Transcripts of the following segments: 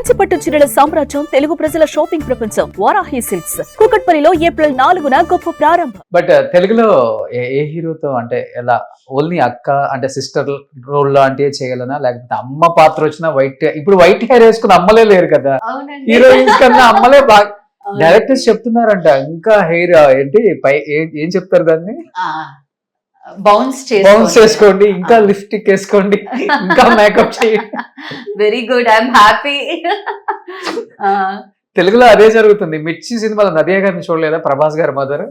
కంచిపట్టు చీరల సామ్రాజ్యం, తెలుగు ప్రజల షాపింగ్ ప్రపంచం వారాహి సిల్క్స్. కూకట్పల్లిలో ఏప్రిల్ 4న గొప్ప ప్రారంభం. బట్ తెలుగులో ఏ హీరోతో అంటే ఎలా ఓన్లీ అక్క అంటే సిస్టర్ రోల్ లాంటివి చేయగలనా, లేకపోతే అమ్మ పాత్ర వచ్చిన ఇప్పుడు వైట్ హెయిర్ వేసుకుని అమ్మలే లేరు కదా, హీరోయిన్స్ కన్నా అమ్మలే బాగా. డైరెక్టర్స్ చెప్తున్నారంట ఇంకా హెయిర్ ఏంటి పై ఏం చెప్తారు దాన్ని, బౌన్స్ చేసుకోండి, ఇంకా లిప్స్టిక్ వేసుకోండి, ఇంకా మేకప్ చేయండి. Very good, I'm happy. తెలుగులో అదే జరుగుతుంది. మిర్చి సినిమాలో నదియా గారిని చూడలేదా, ప్రభాస్ గారి మదర్.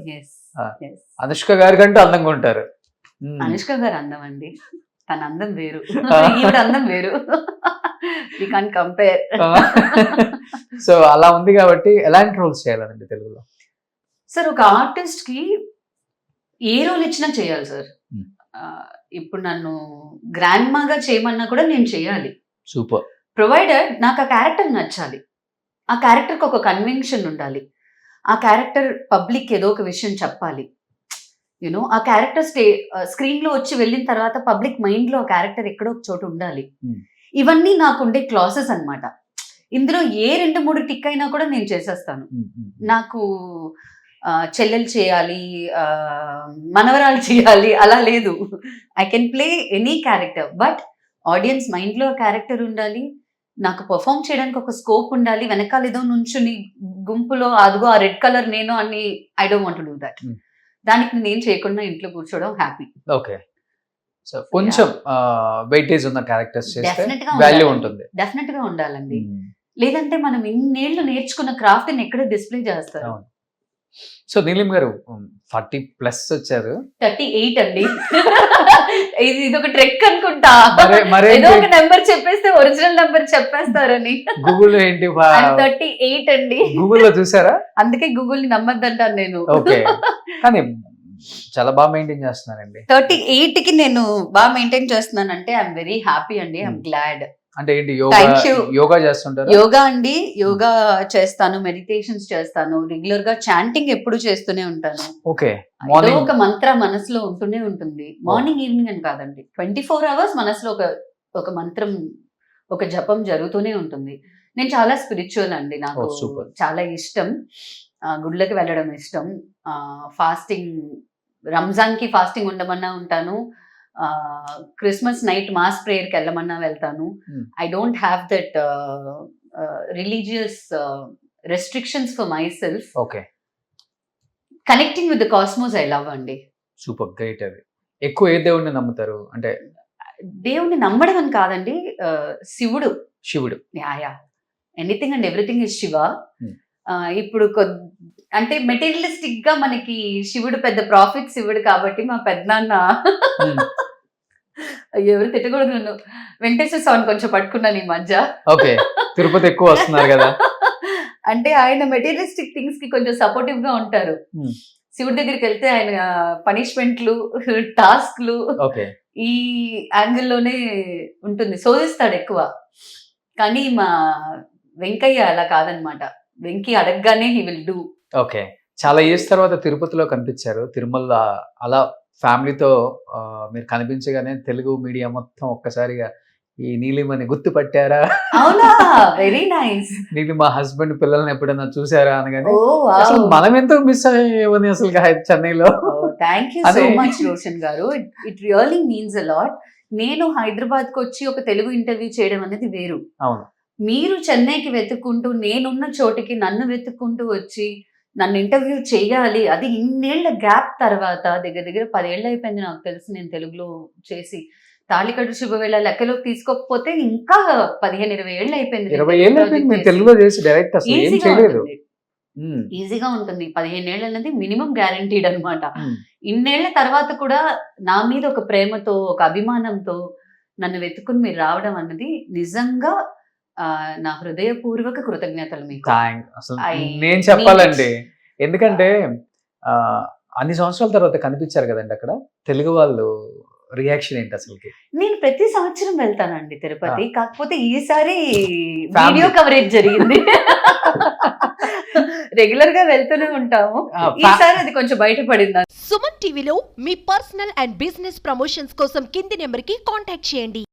అనుష్క గారి కంటే అందంగా ఉంటారు. అనుష్క గారు అందం అండి, తన అందం వేరు, ఈవిడ అందం వేరు. We can't compare. సో అలా ఉంది కాబట్టి ఎలాంటి రోల్స్ చేయాలండి తెలుగులో? సార్, ఒక ఆర్టిస్ట్ కి ఏ రోల్ ఇచ్చినా చేయాలి సార్. ఇప్పుడు నన్ను గ్రాండ్ మాగా చేయమన్నా కూడా నేను చేయాలి. సూపర్. ప్రొవైడెడ్ నాకు ఆ క్యారెక్టర్ నచ్చాలి, ఆ క్యారెక్టర్కి ఒక కన్విక్షన్ ఉండాలి, ఆ క్యారెక్టర్ పబ్లిక్ ఏదో ఒక విషయం చెప్పాలి. యూనో ఆ క్యారెక్టర్ స్క్రీన్ లో వచ్చి వెళ్ళిన తర్వాత పబ్లిక్ మైండ్ లో ఆ క్యారెక్టర్ ఎక్కడో ఒక చోటు ఉండాలి. ఇవన్నీ నాకు ఉండే క్లాసెస్ అన్నమాట. ఇందులో ఏ 2-3 టిక్ అయినా కూడా నేను చేసేస్తాను. నాకు చెల్లెలు చేయాలి, మనవరాలు చేయాలి అలా లేదు. I can play any character, but audience mind లో క్యారెక్టర్ ఉండాలి, నాకు పర్ఫామ్ చేయడానికి ఒక స్కోప్ ఉండాలి. వెనకాల ఏదో నుంచుని గుంపులో అదిగో ఆ రెడ్ కలర్ నేను అని I don't want to do that. దానికి నేను చేయకుండా ఇంట్లో కూర్చోవడం హ్యాపీ. ఓకే, సో కొంచెం వెయిటేజ్ ఉన్న క్యారెక్టర్స్ చేస్తే వాల్యూ ఉంటుంది. డెఫినెట్ గా ఉండాలండి, లేదంటే మనం ఇన్నేళ్లు నేర్చుకున్న క్రాఫ్ట్ ని ఎక్కడ డిస్ప్లే చేస్తారు. సో నీలిం గారు 40+ వచ్చారు. 38 అండి. ఇది ఒక ట్రెక్ అనుకుంటా, ఏదో ఒక నెంబర్ చెప్పేస్తే ఒరిజినల్ నెంబర్ చెప్పేస్తారని. గూగుల్ ఏంటి 38 అండి. గూగుల్ లో చూసారా? అందుకే గూగుల్ ని నమ్మద్దంటాను నేను. ఓకే, కానీ చాలా బాగా మెయింటైన్ చేస్తున్నారండి. 38 కి నేను బాగా మెయింటైన్ చేస్తున్నానంటే ఐఎమ్ వెరీ హ్యాపీ అండి, ఐఎమ్ గ్లాడ్. అంటే ఏంటి, యోగా చేస్తుంటారు? యోగా అండి, యోగా చేస్తాను, మెడిటేషన్స్ చేస్తాను, రెగ్యులర్ గా చాంటింగ్ ఎప్పుడు చేస్తూనే ఉంటాను. ఓకే, ఒక మంత్ర మనసులో ఉంటూనే ఉంటుంది. మార్నింగ్ ఈవినింగ్ అని కాదండి, 24 hours మనసులో ఒక మంత్రం, ఒక జపం జరుగుతూనే ఉంటుంది. నేను చాలా స్పిరిచువల్ అండి, నాకు చాలా ఇష్టం, గుళ్ళకి వెళ్ళడం ఇష్టం. ఫాస్టింగ్, రంజాన్ కి ఫాస్టింగ్ ఉండమన్నా ఉంటాను, క్రిస్మస్ నైట్ మాస్ ప్రేయర్కి వెళ్ళమన్నా వెళ్తాను. I don't have that religious restrictions for my self. Okay, connecting with the cosmos I love అండి. Super, great. అది ఎక్కువ ఏ దేవుడిని నమ్ముతారు? అంటే దేవుడిని నమ్మడం అని కాదండి, శివుడు. Yeah, anything and everything is Shiva. ఇప్పుడు అంటే మెటీరియలిస్టిక్ గా మనకి శివుడు పెద్ద ప్రాఫిట్ శివుడు కాబట్టి మా పెద్దనాన్న ఎవరు తిట్టకూడదు నన్ను, వెంకటేశ్వర స్వామిని కొంచెం పట్టుకున్నాను ఈ మధ్య. ఓకే, తిరుపతి ఎక్కువ వస్తున్నారు కదా. అంటే ఆయన మెటీరియలిస్టిక్ థింగ్స్ కి కొంచెం సపోర్టివ్ గా ఉంటారు. శివుడి దగ్గరికి వెళ్తే ఆయన పనిష్మెంట్లు, టాస్క్లు ఈ యాంగిల్లోనే ఉంటుంది, శోధిస్తాడు ఎక్కువ. కానీ మా వెంకయ్య అలా కాదనమాట, వెంకీ అడగగానే హీ విల్ డూ. ఓకే, చాలా ఇయర్స్ తర్వాత తిరుపతిలో కనిపించారు. తిరుమల అలా ఫ్యామిలీతో మీరు కనిపించగానే తెలుగు మీడియా మొత్తం ఒక్కసారిగా ఈ నీలిమని గుర్తుపట్టారా? అవునా, వెరీ నైస్. నీలి మా హస్బెండ్ పిల్లల్ని ఎప్పుడైనా చూసారా అనగానే అసలు మనం ఎంతో మిస్ అయ్యేవని అసలు చెన్నైలో. Thank you so much Roshan garu, it really means a lot. నేను హైదరాబాద్ కు వచ్చి ఒక తెలుగు ఇంటర్వ్యూ చేయడం అనేది వేరు. అవును, మీరు చెన్నైకి వెతుక్కుంటూ, నేనున్న చోటికి నన్ను వెతుక్కుంటూ వచ్చి నన్ను ఇంటర్వ్యూ చేయాలి, అది ఇన్నేళ్ల గ్యాప్ తర్వాత, దగ్గర 10 ఏళ్ళు అయిపోయింది నాకు తెలిసి నేను తెలుగులో చేసి. తాళికట్టు శుభవేళ లెక్కలోకి తీసుకోకపోతే ఇంకా 15-20 ఏళ్ళు అయిపోయింది. ఈజీగా ఉంటుంది. 15 ఏళ్ళు అనేది మినిమం గ్యారంటీడ్ అనమాట. ఇన్నేళ్ల తర్వాత కూడా నా మీద ఒక ప్రేమతో, ఒక అభిమానంతో నన్ను వెతుక్కుని మీరు రావడం అన్నది నిజంగా నా హృదయపూర్వక కృతజ్ఞతలు మీకు. నేను చెప్పాలండి, ఎందుకంటే అన్ని సంవత్సరాల తర్వాత కనిపించారు కదండి అక్కడ. తెలుగు వాళ్ళు రియాక్షన్ ఏంటి అసలుకి? నేను ప్రతి సంవత్సరం వెళ్తానండి తిరుపతి, కాకపోతే ఈసారి వీడియో కవరేజ్ జరిగింది. రెగ్యులర్ గా వెళ్తూనే ఉంటాము, ఈసారి అది కొంచెం బయటపడింది. సుమన్ టీవీలో మీ పర్సనల్ అండ్ బిజినెస్ ప్రమోషన్స్ కోసం కింది నెంబర్ కి కాంటాక్ట్ చేయండి.